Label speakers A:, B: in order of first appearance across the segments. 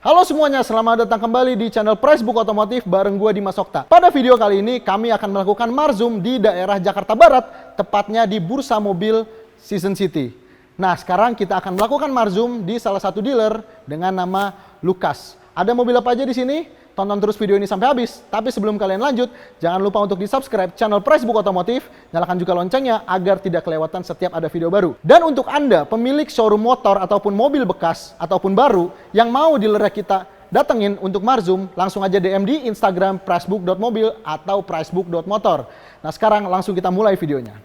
A: Halo semuanya, selamat datang kembali di channel Pricebook Otomotif bareng gue Dimas Okta. Pada video kali ini kami akan melakukan marzum di daerah Jakarta Barat, tepatnya di Bursa Mobil Season City. Nah, sekarang kita akan melakukan marzum di salah satu dealer dengan nama Lukas. Ada mobil apa aja di sini? Tonton terus video ini sampai habis. Tapi sebelum kalian lanjut, jangan lupa untuk di-subscribe channel Pricebook Otomotif, nyalakan juga loncengnya agar tidak kelewatan setiap ada video baru. Dan untuk Anda, pemilik showroom motor ataupun mobil bekas ataupun baru yang mau dealer kita datengin untuk marzum, langsung aja DM di Instagram pricebook.mobil atau pricebook.motor. Nah, sekarang langsung kita mulai videonya.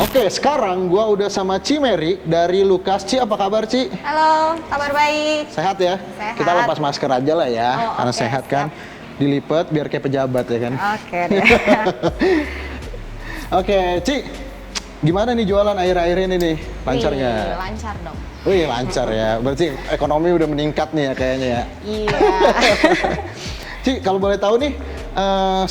A: Oke, sekarang gua udah sama Ci Mary dari Lukas. Ci, apa kabar, Ci?
B: Halo, kabar baik.
A: Sehat ya?
B: Sehat.
A: Kita lepas masker aja lah ya, karena
B: oke,
A: sehat kan.
B: siap.
A: Dilipet biar kayak pejabat ya kan.
B: Oke deh.
A: Oke, Ci. Gimana nih jualan akhir-akhir ini nih? Lancar nggak?
B: Wih, lancar dong.
A: Wih, lancar ya. Berarti ekonomi udah meningkat nih ya kayaknya ya.
B: Iya.
A: Ci, kalau boleh tahu nih,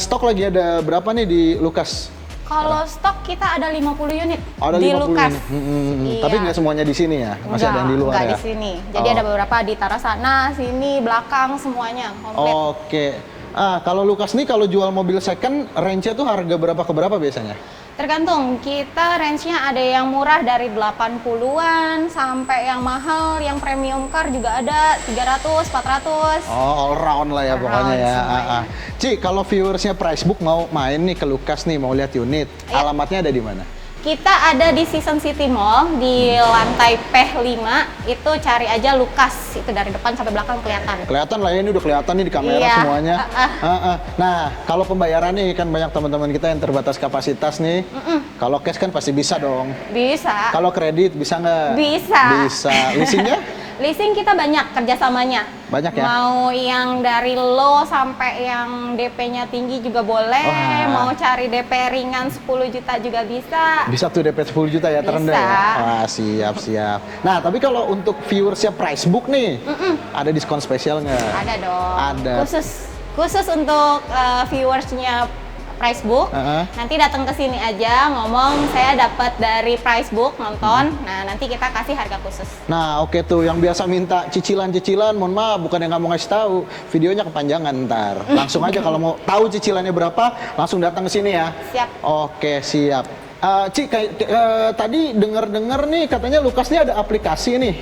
A: stok lagi ada berapa nih di Lukas?
B: Kalau stok kita ada 50 unit
A: Ada
B: di
A: 50
B: Lukas.
A: ini.
B: Iya.
A: Tapi nggak semuanya di sini ya? Masih ada yang di luar
B: enggak
A: ya?
B: di sini. Jadi
A: Oh.
B: ada beberapa di taruh sana, sini, belakang, semuanya komplit.
A: Oke. Kalau Lukas nih kalau jual mobil second, range-nya tuh harga berapa ke berapa biasanya?
B: Tergantung, kita range-nya ada yang murah dari 80-an sampai yang mahal, yang premium car juga ada 300, 400.
A: Oh, all round lah ya
B: All
A: pokoknya
B: round
A: ya.
B: semuanya.
A: Ci, kalau viewersnya Pricebook mau main nih ke Lukas nih, mau lihat unit,
B: Iya.
A: alamatnya ada di mana?
B: Kita ada di Season City Mall di lantai P5, itu cari aja Lukas, itu dari depan sampai belakang kelihatan.
A: Kelihatan lah ya, ini udah kelihatan nih di kamera
B: Iya.
A: semuanya. Nah, kalau pembayaran nih kan banyak teman-teman kita yang terbatas kapasitas nih. Kalau cash kan pasti bisa dong.
B: Bisa.
A: Kalau kredit bisa nggak?
B: Bisa.
A: Bisa. Leasingnya?
B: Leasing kita banyak kerjasamanya.
A: Banyak ya?
B: Mau yang dari low sampai yang DP-nya tinggi juga boleh.
A: Wah.
B: Mau cari DP ringan 10 juta juga bisa.
A: Bisa tuh DP 10 juta ya, terendah
B: Bisa.
A: ya? Wah, siap. Nah, tapi kalau untuk viewersnya Pricebook nih, ada diskon spesial nggak?
B: Ada dong.
A: Ada.
B: Khusus untuk viewersnya Pricebook. Nanti datang ke sini aja ngomong saya dapat dari Pricebook nonton. Nah, nanti kita kasih harga khusus.
A: Nah, oke tuh, yang biasa minta cicilan-cicilan, mohon maaf, bukan yang nggak mau ngasih tahu, videonya kepanjangan ntar. Langsung aja kalau mau tahu cicilannya berapa, langsung datang ke sini ya.
B: Siap.
A: Oke, siap. Ci, tadi dengar-dengar nih katanya Lukas nih ada aplikasi nih.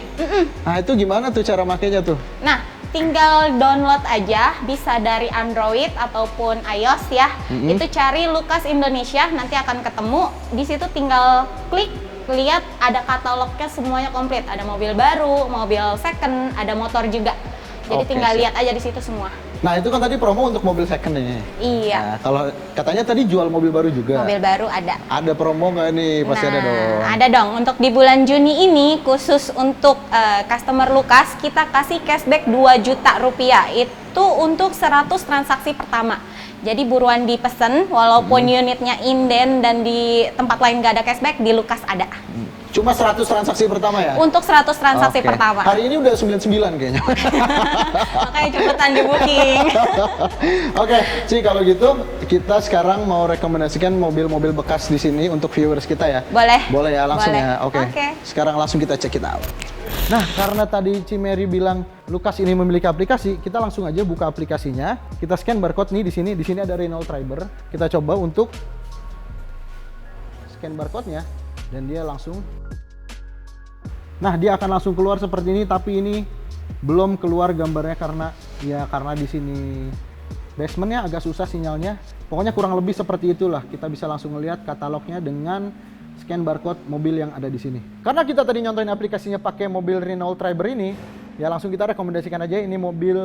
A: Nah, itu gimana tuh cara makainya tuh?
B: Nah, tinggal download aja, bisa dari Android ataupun iOS ya. Itu cari Lukas Indonesia, nanti akan ketemu. Di situ tinggal klik, lihat ada katalognya semuanya komplit. Ada mobil baru, mobil second, ada motor juga. Jadi
A: Oke,
B: tinggal
A: siap.
B: lihat aja di situ semua.
A: Nah, itu kan tadi promo untuk mobil second nih.
B: Iya.
A: Nah, kalau katanya tadi jual mobil baru juga.
B: Mobil baru ada.
A: Ada promo nggak nih? Pasti ada dong.
B: Ada dong. Untuk di bulan Juni ini khusus untuk customer Lukas kita kasih cashback 2 juta rupiah. Itu untuk 100 transaksi pertama. Jadi buruan dipesen walaupun unitnya inden dan di tempat lain nggak ada cashback, di Lukas ada.
A: Cuma 100 transaksi pertama ya?
B: Untuk 100 transaksi
A: Oke.
B: pertama.
A: Hari ini udah 99 kayaknya.
B: Makanya cepetan di booking.
A: Oke, Ci, kalau gitu kita sekarang mau rekomendasikan mobil-mobil bekas di sini untuk viewers kita ya.
B: Boleh.
A: Boleh ya, langsung
B: Boleh.
A: ya. Oke.
B: Oke.
A: Sekarang langsung kita check it out. Nah, karena tadi Ci Mary bilang Lukas ini memiliki aplikasi, kita langsung aja buka aplikasinya. Kita scan barcode nih di sini. Di sini ada Renault Triber. Kita coba untuk scan barcode-nya dan dia langsung. Nah, dia akan langsung keluar seperti ini, tapi ini belum keluar gambarnya karena di sini basementnya agak susah sinyalnya. Pokoknya kurang lebih seperti itulah. Kita bisa langsung melihat katalognya dengan scan barcode mobil yang ada di sini. Karena kita tadi nyontoin aplikasinya pakai mobil Renault Triber ini, ya langsung kita rekomendasikan aja ini mobil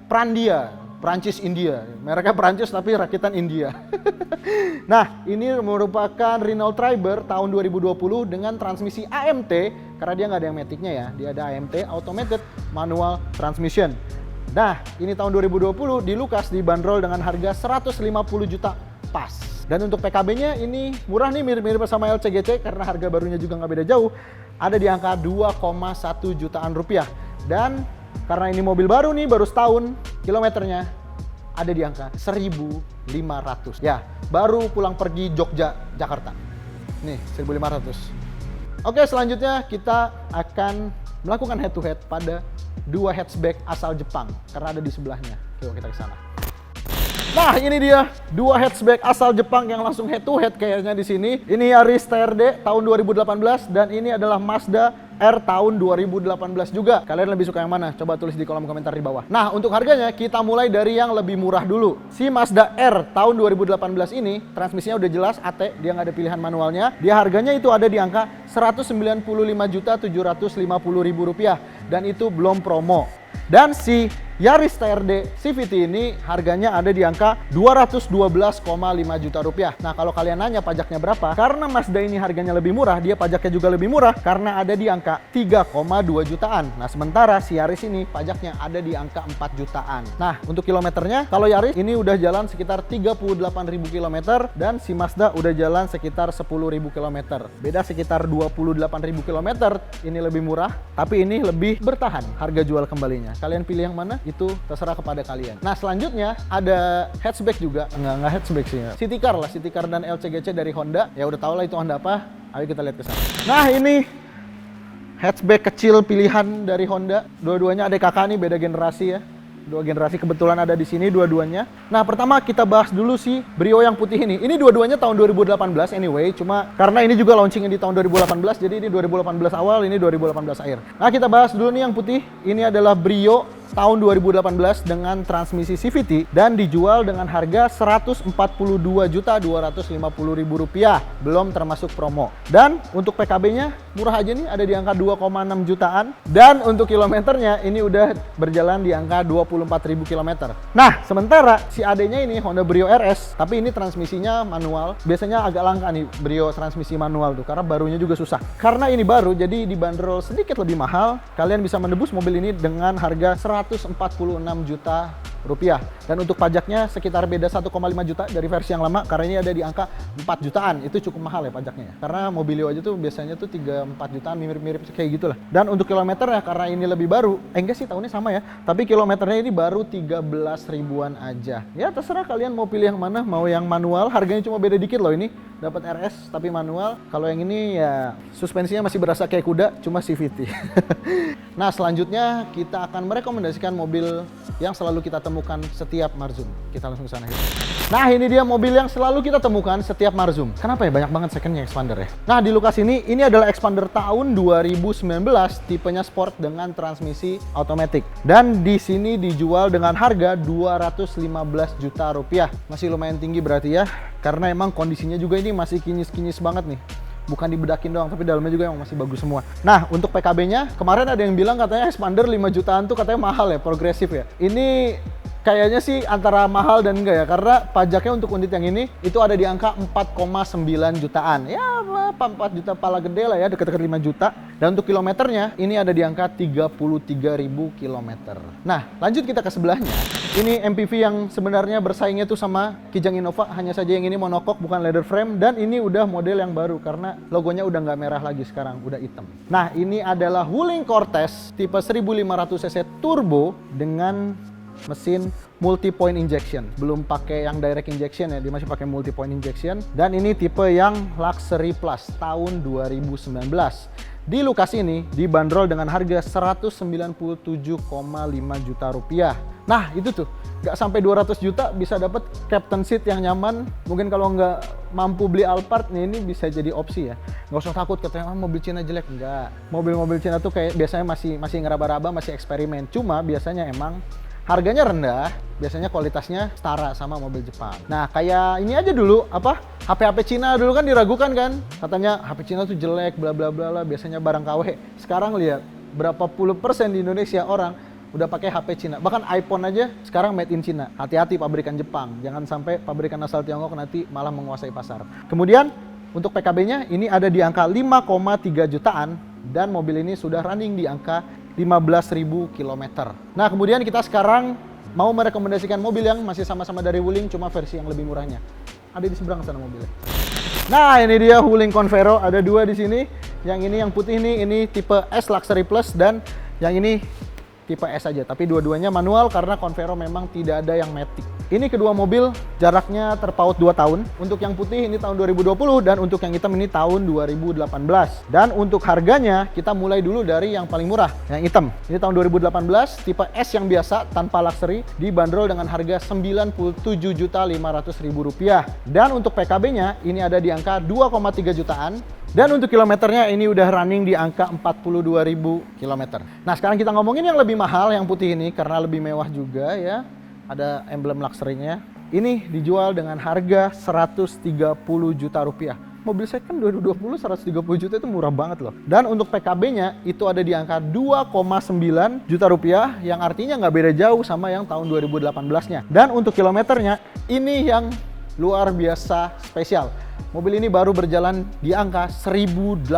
A: Prandia, Prancis India. Mereknya Prancis tapi rakitan India. Nah, ini merupakan Renault Triber tahun 2020 dengan transmisi AMT, karena dia nggak ada yang matic-nya ya. Dia ada AMT, Automated Manual Transmission. Nah, ini tahun 2020 di Lukas dibanderol dengan harga 150 juta pas. Dan untuk PKB-nya ini murah nih, mirip-mirip sama LCGC karena harga barunya juga nggak beda jauh. Ada di angka 2,1 jutaan rupiah. Dan karena ini mobil baru nih, baru setahun, kilometernya ada di angka 1.500. Ya, baru pulang pergi Jogja, Jakarta. Nih, 1.500. Oke, selanjutnya kita akan melakukan head to head pada dua hatchback asal Jepang karena ada di sebelahnya. Coba kita ke sana. Nah, ini dia dua hatchback asal Jepang yang langsung head to head kayaknya di sini. Ini Yaris TRD tahun 2018 dan ini adalah Mazda R tahun 2018 juga. Kalian lebih suka yang mana? Coba tulis di kolom komentar di bawah. Nah, untuk harganya kita mulai dari yang lebih murah dulu. Si Mazda R tahun 2018 ini transmisinya udah jelas AT, dia nggak ada pilihan manualnya. Dia harganya itu ada di angka Rp195.750.000 dan itu belum promo. Dan si Yaris TRD CVT ini harganya ada di angka Rp212,5 juta. Nah, kalau kalian nanya pajaknya berapa? Karena Mazda ini harganya lebih murah, dia pajaknya juga lebih murah karena ada di angka 3,2 jutaan. Nah, sementara si Yaris ini pajaknya ada di angka 4 jutaan. Nah, untuk kilometernya, kalau Yaris ini udah jalan sekitar 38.000 km dan si Mazda udah jalan sekitar 10.000 km. Beda sekitar 28.000 km. Ini lebih murah, tapi ini lebih bertahan harga jual kembalinya. Kalian pilih yang mana? Itu terserah kepada kalian. Nah, selanjutnya ada hatchback juga. Enggak hatchback sih. City car lah, City car dan LCGC dari Honda. Ya udah tau lah itu Honda apa. Ayo kita lihat ke sana. Nah, ini hatchback kecil pilihan dari Honda. Dua-duanya ada kakak nih, beda generasi ya. Dua generasi kebetulan ada di sini dua-duanya. Nah, pertama kita bahas dulu si Brio yang putih ini. Ini dua-duanya tahun 2018 anyway, cuma karena ini juga launchingnya di tahun 2018, jadi ini 2018 awal, ini 2018 akhir. Nah, kita bahas dulu nih yang putih. Ini adalah Brio tahun 2018 dengan transmisi CVT dan dijual dengan harga Rp142.250.000, belum termasuk promo. Dan untuk PKB-nya murah aja nih, ada di angka 2,6 jutaan. Dan untuk kilometernya ini udah berjalan di angka 24.000 km. Nah, sementara si AD-nya ini Honda Brio RS, tapi ini transmisinya manual. Biasanya agak langka nih Brio transmisi manual tuh, karena barunya juga susah. Karena ini baru, jadi dibanderol sedikit lebih mahal. Kalian bisa menebus mobil ini dengan harga Rp146 juta. Dan untuk pajaknya sekitar beda 1,5 juta dari versi yang lama, karena ini ada di angka 4 jutaan. Itu cukup mahal ya pajaknya. Karena Mobilio aja tuh biasanya tuh 3-4 jutaan, mirip-mirip kayak gitulah. Dan untuk kilometernya karena ini lebih baru, enggak sih tahunnya sama ya, tapi kilometernya ini baru 13 ribuan aja. Ya terserah kalian mau pilih yang mana, mau yang manual, harganya cuma beda dikit loh ini. Dapat RS tapi manual. Kalau yang ini ya suspensinya masih berasa kayak kuda, cuma CVT. Nah, selanjutnya kita akan merekomendasikan mobil yang selalu kita temukan setiap Marzum. Kita langsung ke sana. Nah, ini dia mobil yang selalu kita temukan setiap Marzum. Kenapa ya banyak banget secondnya Expander ya? Nah, di Lukas ini adalah Expander tahun 2019, tipenya sport dengan transmisi automatic. Dan di sini dijual dengan harga Rp215 juta. Masih lumayan tinggi berarti ya, karena emang kondisinya juga ini masih kinyis-kinyis banget nih. Bukan dibedakin doang, tapi dalamnya juga yang masih bagus semua. Nah, untuk PKB-nya, kemarin ada yang bilang katanya Expander 5 jutaan tuh katanya mahal ya, progresif ya. Ini kayaknya sih antara mahal dan enggak ya, karena pajaknya untuk unit yang ini itu ada di angka 4,9 jutaan. Ya, 4 juta pala gede lah ya, dekat-dekat 5 juta. Dan untuk kilometernya, ini ada di angka 33.000 km. Nah, lanjut kita ke sebelahnya. Ini MPV yang sebenarnya bersaingnya tuh sama Kijang Innova, hanya saja yang ini monokok bukan leather frame, dan ini udah model yang baru karena logonya udah nggak merah lagi sekarang, udah hitam. Nah, ini adalah Wuling Cortez tipe 1500cc turbo dengan mesin multi point injection, belum pakai yang direct injection ya, dia masih pakai multi point injection. Dan ini tipe yang Luxury Plus tahun 2019. Di Lukas ini dibanderol dengan harga Rp197,5 juta. Nah, itu tuh nggak sampai 200 juta bisa dapat captain seat yang nyaman. Mungkin kalau nggak mampu beli Alphard nih, ini bisa jadi opsi ya. Nggak usah takut katanya mobil Cina jelek, enggak. Mobil-mobil Cina tuh kayak biasanya masih ngeraba-raba, masih eksperimen. Cuma biasanya emang harganya rendah, biasanya kualitasnya setara sama mobil Jepang. Nah, kayak ini aja dulu, HP-HP Cina dulu kan diragukan kan? Katanya HP Cina tuh jelek, bla bla bla lah, biasanya barang KW. Sekarang lihat, berapa puluh persen di Indonesia orang udah pakai HP Cina. Bahkan iPhone aja sekarang made in Cina. Hati-hati pabrikan Jepang, jangan sampai pabrikan asal Tiongkok nanti malah menguasai pasar. Kemudian, untuk PKB-nya ini ada di angka 5,3 jutaan dan mobil ini sudah running di angka 15.000 km. Nah, kemudian kita sekarang mau merekomendasikan mobil yang masih sama-sama dari Wuling, cuma versi yang lebih murahnya. Ada di seberang sana mobilnya. Nah, ini dia Wuling Convero, ada dua di sini. Yang ini yang putih nih, ini tipe S Luxury Plus, dan yang ini tipe S aja. Tapi dua-duanya manual karena Convero memang tidak ada yang matic. Ini kedua mobil jaraknya terpaut 2 tahun. Untuk yang putih ini tahun 2020 dan untuk yang hitam ini tahun 2018. Dan untuk harganya kita mulai dulu dari yang paling murah, yang hitam. Ini tahun 2018, tipe S yang biasa tanpa luxury, dibanderol dengan harga Rp97.500.000. Dan untuk PKB-nya ini ada di angka 2,3 jutaan. Dan untuk kilometernya ini udah running di angka 42.000 km. Nah, sekarang kita ngomongin yang lebih mahal, yang putih ini karena lebih mewah juga ya. Ada emblem luxury-nya. Ini dijual dengan harga 130 juta rupiah. Mobil second 2020 130 juta itu murah banget loh. Dan untuk PKB-nya itu ada di angka 2,9 juta rupiah, yang artinya nggak beda jauh sama yang tahun 2018-nya. Dan untuk kilometernya ini yang luar biasa spesial. Mobil ini baru berjalan di angka 1.800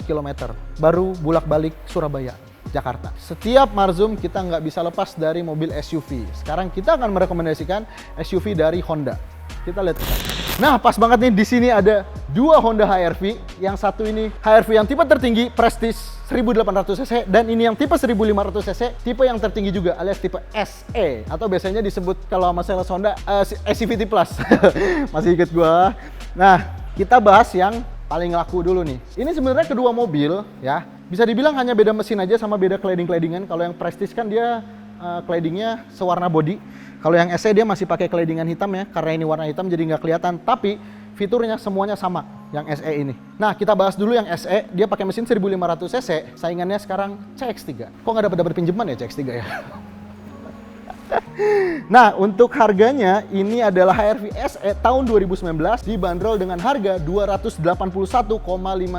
A: km. Baru bolak-balik Surabaya, Jakarta. Setiap Marzum kita nggak bisa lepas dari mobil SUV. Sekarang kita akan merekomendasikan SUV dari Honda. Kita lihat. Nah, pas banget nih, di sini ada dua Honda HR-V. Yang satu ini HR-V yang tipe tertinggi, Prestige 1800 cc, dan ini yang tipe 1500 cc, tipe yang tertinggi juga alias tipe SE, atau biasanya disebut kalau sama sales Honda SCVT Plus. Masih inget gua. Nah, kita bahas yang paling laku dulu nih. Ini sebenarnya kedua mobil ya. Bisa dibilang hanya beda mesin aja sama beda cladding-claddingan. Kalau yang Prestige kan dia claddingnya sewarna body. Kalau yang SE dia masih pakai claddingan hitam ya. Karena ini warna hitam jadi nggak kelihatan. Tapi fiturnya semuanya sama yang SE ini. Nah, kita bahas dulu yang SE. Dia pakai mesin 1500 cc. Saingannya sekarang CX-3. Kok nggak dapat pinjaman ya CX-3 ya? Nah, untuk harganya ini adalah HR-V SE tahun 2019 dibanderol dengan harga 281,5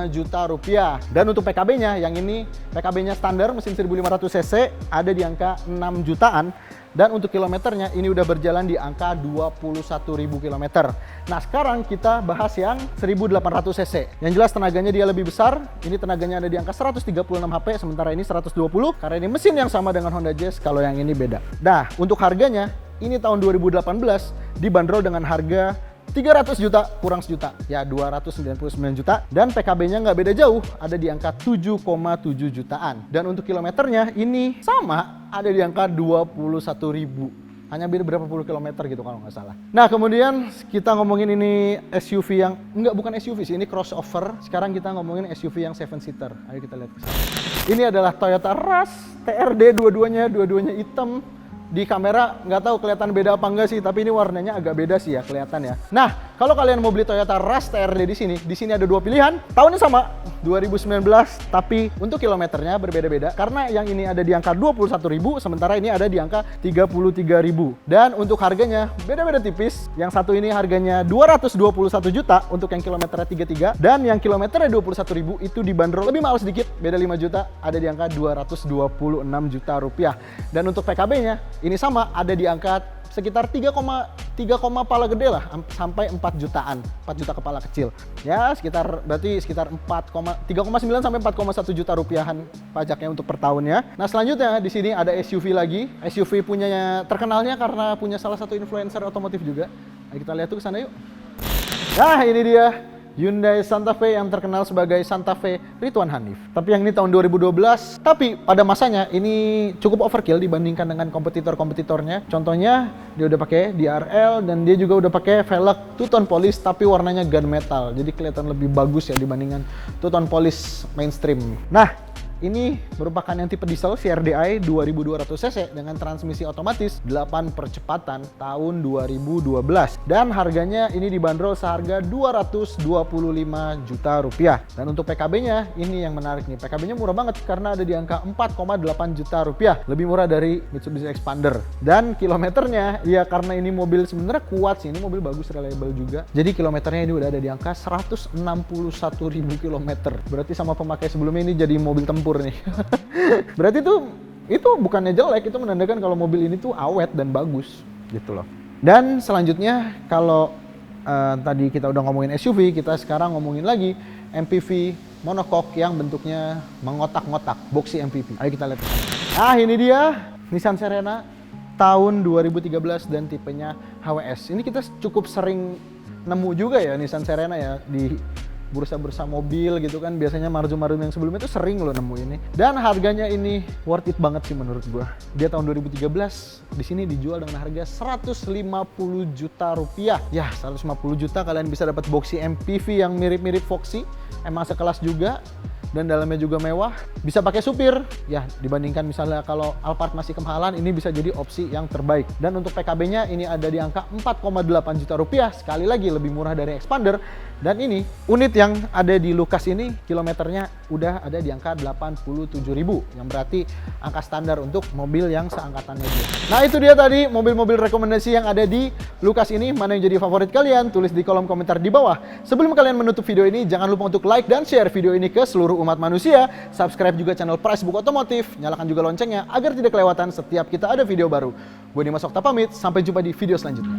A: juta rupiah. Dan untuk PKB-nya, yang ini PKB-nya standar mesin 1500 cc ada di angka 6 jutaan. Dan untuk kilometernya ini udah berjalan di angka 21.000 km. Nah, sekarang kita bahas yang 1800 cc. Yang jelas tenaganya dia lebih besar. Ini tenaganya ada di angka 136 HP, sementara ini 120. Karena ini mesin yang sama dengan Honda Jazz, kalau yang ini beda. Nah, untuk harganya ini tahun 2018 dibanderol dengan harga 300 juta kurang sejuta, ya 299 juta. Dan PKB-nya nggak beda jauh, ada di angka 7,7 jutaan. Dan untuk kilometernya ini sama, ada di angka 21.000. Hanya beda berapa puluh kilometer gitu kalau nggak salah. Nah, kemudian kita ngomongin ini SUV yang, bukan SUV sih, ini crossover. Sekarang kita ngomongin SUV yang 7-seater. Ayo kita lihat kesana. Ini adalah Toyota Rush TRD, dua-duanya hitam. Di kamera nggak tahu kelihatan beda apa enggak sih, tapi ini warnanya agak beda sih ya, kelihatan ya. Nah, kalau kalian mau beli Toyota Rush TRD di sini ada dua pilihan. Tahunnya sama, 2019, tapi untuk kilometernya berbeda-beda. Karena yang ini ada di angka 21.000, sementara ini ada di angka 33.000. Dan untuk harganya beda-beda tipis. Yang satu ini harganya 221 juta untuk yang kilometernya 33, dan yang kilometernya 21.000 itu dibanderol lebih mahal sedikit, beda 5 juta, ada di angka 226 juta rupiah. Dan untuk PKB-nya ini sama, ada di angka sekitar 3, kepala gede lah, sampai 4 jutaan, 4 juta kepala kecil. Ya, berarti sekitar 3,9 sampai 4,1 juta rupiahan pajaknya untuk per tahunnya. Nah, selanjutnya di sini ada SUV lagi. SUV punyanya terkenalnya karena punya salah satu influencer otomotif juga. Ayo kita lihat tuh ke sana yuk. Nah, ini dia Hyundai Santa Fe yang terkenal sebagai Santa Fe Ridwan Hanif. Tapi yang ini tahun 2012, tapi pada masanya ini cukup overkill dibandingkan dengan kompetitor-kompetitornya. Contohnya, dia udah pakai DRL dan dia juga udah pakai velg two-tone polish tapi warnanya gunmetal. Jadi kelihatan lebih bagus ya dibandingkan two-tone polish mainstream. Nah, ini merupakan yang tipe diesel CRDI 2200 cc dengan transmisi otomatis 8 percepatan tahun 2012. Dan harganya ini dibanderol seharga 225 juta rupiah. Dan untuk PKB-nya ini yang menarik nih. PKB-nya murah banget karena ada di angka 4,8 juta rupiah. Lebih murah dari Mitsubishi Expander. Dan kilometernya ya karena ini mobil sebenarnya kuat sih. Ini mobil bagus, reliable juga. Jadi kilometernya ini udah ada di angka 161.000 km. Berarti sama pemakai sebelumnya ini jadi mobil tempur nih. Berarti itu bukannya jelek, itu menandakan kalau mobil ini tuh awet dan bagus gitu loh. Dan selanjutnya kalau tadi kita udah ngomongin SUV, kita sekarang ngomongin lagi MPV monocoque yang bentuknya mengotak-ngotak, boxy MPV. Ayo kita lihat. Nah, ini dia Nissan Serena tahun 2013 dan tipenya HWS. Ini kita cukup sering nemu juga ya Nissan Serena ya di bursa-bursa mobil gitu kan, biasanya Marzum yang sebelumnya tuh sering lo nemu ini. Dan harganya ini worth it banget sih menurut gua. Dia tahun 2013, di sini dijual dengan harga 150 juta rupiah. Ya, 150 juta kalian bisa dapat boxy MPV yang mirip-mirip Foxy, emang sekelas juga. Dan dalamnya juga mewah, bisa pakai supir. Ya, dibandingkan misalnya kalau Alphard masih kemahalan, ini bisa jadi opsi yang terbaik. Dan untuk PKB-nya ini ada di angka 4,8 juta rupiah, sekali lagi lebih murah dari Expander. Dan ini unit yang ada di Lucas ini kilometernya udah ada di angka 87.000, yang berarti angka standar untuk mobil yang seangkatan dia. Nah, itu dia tadi mobil-mobil rekomendasi yang ada di Lucas ini. Mana yang jadi favorit kalian? Tulis di kolom komentar di bawah. Sebelum kalian menutup video ini, jangan lupa untuk like dan share video ini ke seluruh umat manusia. Subscribe juga channel Pricebook Otomotif, nyalakan juga loncengnya agar tidak kelewatan setiap kita ada video baru. Gue Dimas Okta pamit, sampai jumpa di video selanjutnya.